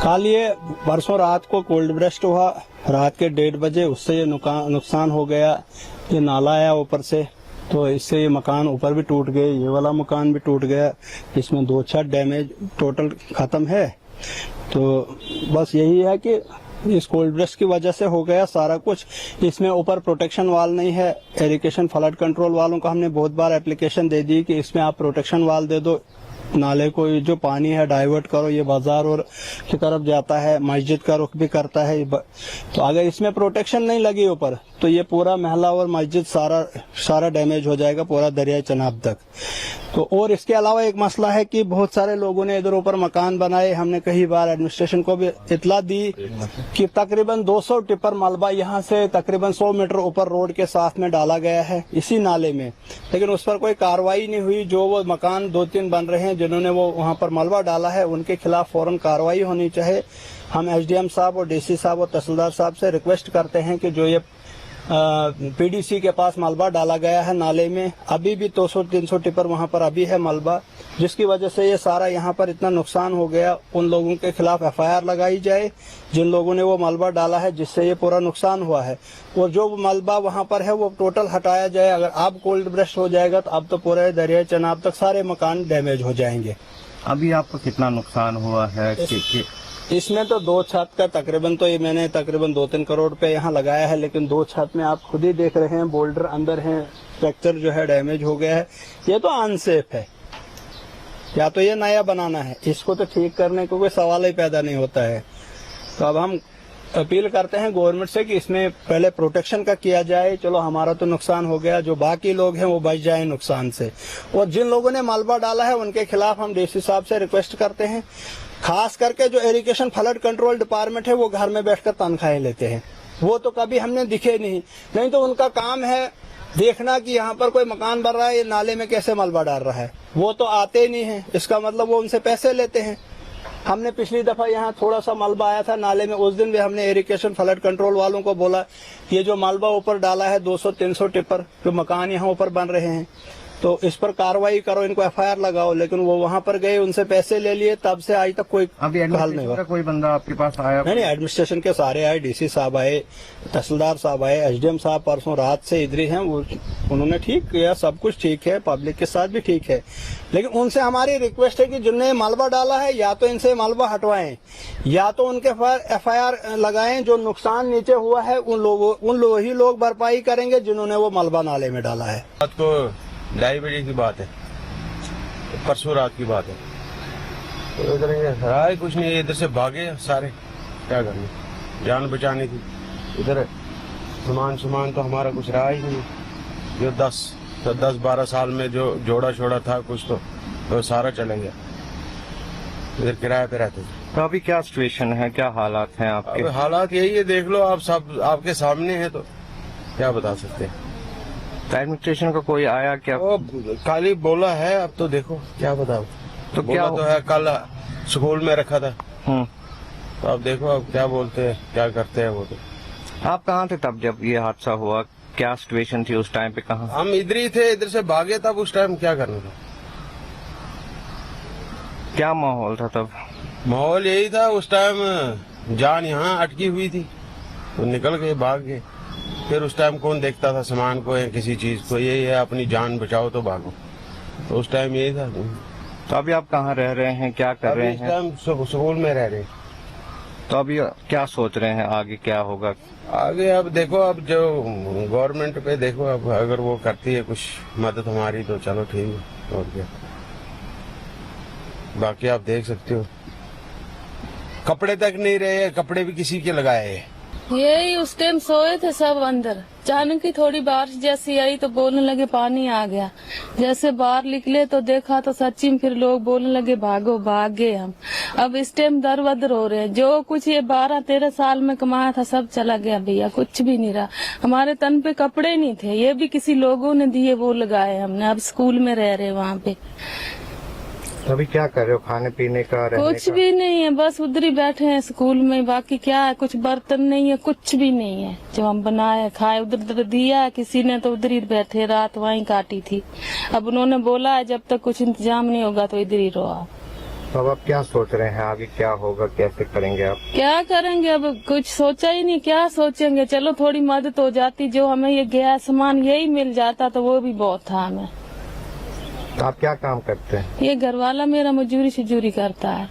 कल ये परसों रात को कोल्ड ब्रेस्ट हुआ, रात के 1:30 बजे, उससे ये नुकसान हो गया। ये नाला आया ऊपर से, तो इससे ये मकान ऊपर भी टूट गए, ये वाला मकान भी टूट गया। इसमें 2 छत डैमेज टोटल खत्म है। तो बस यही है कि इस कोल्ड ब्रेस्ट की वजह से हो गया सारा कुछ। इसमें ऊपर प्रोटेक्शन वाल नहीं है। इरिगेशन फ्लड कंट्रोल वालों को हमने बहुत बार एप्लीकेशन दे दी कि इसमें आप प्रोटेक्शन वाल दे दो, नाले को जो पानी है डाइवर्ट करो, ये बाजार और की तरफ जाता है, मस्जिद का रुख भी करता है। तो अगर इसमें प्रोटेक्शन नहीं लगी ऊपर तो ये पूरा महला और मस्जिद सारा डैमेज हो जाएगा, पूरा दरिया चनाब तक। तो और इसके अलावा एक मसला है कि बहुत सारे लोगों ने इधर ऊपर मकान बनाए। हमने कई बार एडमिनिस्ट्रेशन को भी इतला दी कि तकरीबन 200 टिपर मलबा यहाँ से तकरीबन 100 मीटर ऊपर रोड के साथ में डाला गया है इसी नाले में, लेकिन उस पर कोई कार्रवाई नहीं हुई। जो वो मकान 2-3 बन रहे हैं जिन्होंने वो वहाँ पर मलबा डाला है, उनके खिलाफ फौरन कार्रवाई होनी चाहिए। हम एसडीएम साहब और डीसी साहब और तहसीलदार साहब से रिक्वेस्ट करते हैं कि जो ये पीडीसी के पास मलबा डाला गया है नाले में, अभी भी 200-300 टिपर वहाँ पर अभी है मलबा, जिसकी वजह से ये सारा यहाँ पर इतना नुकसान हो गया। उन लोगों के खिलाफ एफआईआर लगाई जाए जिन लोगों ने वो मलबा डाला है, जिससे ये पूरा नुकसान हुआ है। और जो मलबा वहाँ पर है वो टोटल हटाया जाए। अगर अब कोल्ड ब्रेस्ट हो जाएगा तो अब तो पूरे दरिया चनाब तक सारे मकान डैमेज हो जाएंगे। अभी आपको कितना नुकसान हुआ है? इसमें तो 2 छत का तकरीबन, तो ये मैंने तकरीबन 2-3 करोड़ रुपए यहाँ लगाया है, लेकिन 2 छत में आप खुद ही देख रहे हैं बोल्डर अंदर हैं, स्ट्रक्चर जो है डैमेज हो गया है। ये तो अनसेफ है, या तो ये नया बनाना है, इसको तो ठीक करने को कोई सवाल ही पैदा नहीं होता है। तो अब हम अपील करते हैं गवर्नमेंट से कि इसमें पहले प्रोटेक्शन का किया जाए। चलो हमारा तो नुकसान हो गया, जो बाकी लोग हैं वो बच जाए नुकसान से। और जिन लोगों ने मलबा डाला है उनके खिलाफ हम डीसी साहब से रिक्वेस्ट करते हैं, खास करके जो इरिगेशन फ्लड कंट्रोल डिपार्टमेंट है वो घर में बैठकर तनख्वाहें लेते हैं, वो तो कभी हमने दिखे नहीं तो उनका काम है देखना कि यहाँ पर कोई मकान बन रहा है, ये नाले में कैसे मलबा डाल रहा है, वो तो आते ही नहीं है। इसका मतलब वो उनसे पैसे लेते हैं। हमने पिछली दफा यहाँ थोड़ा सा मलबा आया था नाले में, उस दिन भी हमने इरिगेशन फ्लड कंट्रोल वालों को बोला ये जो मलबा ऊपर डाला है 200-300 टिपर जो मकान यहाँ ऊपर बन रहे हैं, तो इस पर कार्रवाई करो, इनको एफआईआर लगाओ। लेकिन वो वहाँ पर गए, उनसे पैसे ले लिए, तब से आज तक कोई हल नहीं हुआ। कोई बंदा आपके पास आया? नहीं, एडमिनिस्ट्रेशन के सारे आए, डीसी साहब आए, तहसीलदार साहब आए, एसडीएम साहब परसों रात से इधर ही हैं। उन्होंने ठीक किया, सब कुछ ठीक है, पब्लिक के साथ भी ठीक है। लेकिन उनसे हमारी रिक्वेस्ट है कि जिनने मलबा डाला है या तो इनसे मलबा हटवाएं या तो उनके पर एफआईआर लगाएं। जो नुकसान नीचे हुआ है उन ही लोग भरपाई करेंगे जिन्होंने वो मलबा नाले में डाला है। 2:30 बजे की बात है, परसों रात की बात है। तो इधर हराए कुछ नहीं, इधर से भागे सारे, क्या करना, जान बचानी थी। इधर सामान तो हमारा कुछ रहा ही नहीं। जो 10-12 साल में जो जोड़ा छोड़ा था कुछ तो सारा चला गया। इधर किराए पे रहते थे। तो अभी क्या सिचुएशन है, क्या हालात हैं आपके? हालात यही है, देख लो आप, सब आपके सामने है, तो क्या बता सकते हैं। एडमिनिस्ट्रेशन का कोई आया क्या? वो खाली बोला है, अब तो देखो क्या बताओ। तो क्या तो है, कल स्कूल में रखा था, तो अब देखो अब क्या बोलते हैं, क्या करते हैं वो। तो आप कहाँ थे तब जब ये हादसा हुआ? क्या सिचुएशन थी उस टाइम पे? कहाँ? हम इधर ही थे, इधर से भागे तब। उस टाइम क्या करना था, क्या माहौल था तब? माहौल यही था उस टाइम, जान यहाँ अटकी हुई थी तो निकल गए, भाग गए। फिर उस टाइम कौन देखता था सामान को या किसी चीज को, यही है अपनी जान बचाओ तो भागो। तो उस टाइम यही था। तो अभी आप कहाँ रह रहे हैं, क्या कर रहे हैं? इस टाइम स्कूल में रह रहे हैं। तो अभी क्या सोच रहे हैं, आगे क्या होगा? आगे अब देखो, अब जो गवर्नमेंट पे देखो, अब अगर वो करती है कुछ मदद हमारी तो चलो ठीक है, और क्या। बाकी आप देख सकते हो कपड़े तक नहीं रहे, कपड़े भी किसी के लगाए हैं। यही उस टाइम सोए थे सब अंदर, अचानक ही थोड़ी बारिश जैसी आई तो बोलने लगे पानी आ गया। जैसे बाहर निकले तो देखा तो सच्ची में फिर लोग बोलने लगे भागो, भाग गए हम। अब इस टाइम दर बदर हो रहे हैं। जो कुछ ये 12-13 साल में कमाया था सब चला गया भैया, कुछ भी नहीं रहा। हमारे तन पे कपड़े नहीं थे, ये भी किसी लोगों ने दिए, वो लगाए हमने। अब स्कूल में रह रहे वहाँ पे। अभी क्या कर रहे हो, खाने पीने का, रहने कुछ भी नहीं है, बस उधर ही बैठे हैं स्कूल में। बाकी क्या है, कुछ बर्तन नहीं है, कुछ भी नहीं है जो हम बनाए खाए। उधर दिया है किसी ने तो उधर ही बैठे, रात वहीं काटी थी। अब उन्होंने बोला है जब तक कुछ इंतजाम नहीं होगा तो इधर ही रहो। तो अब आप क्या सोच रहे हैं, आगे क्या होगा, कैसे करेंगे आप? क्या करेंगे, अब कुछ सोचा ही नहीं, क्या सोचेंगे। चलो थोड़ी मदद हो जाती, जो हमें ये गैस सामान यही मिल जाता तो वो भी बहुत था हमें। तो आप क्या काम करते हैं? ये घरवाला मेरा मजूरी करता है।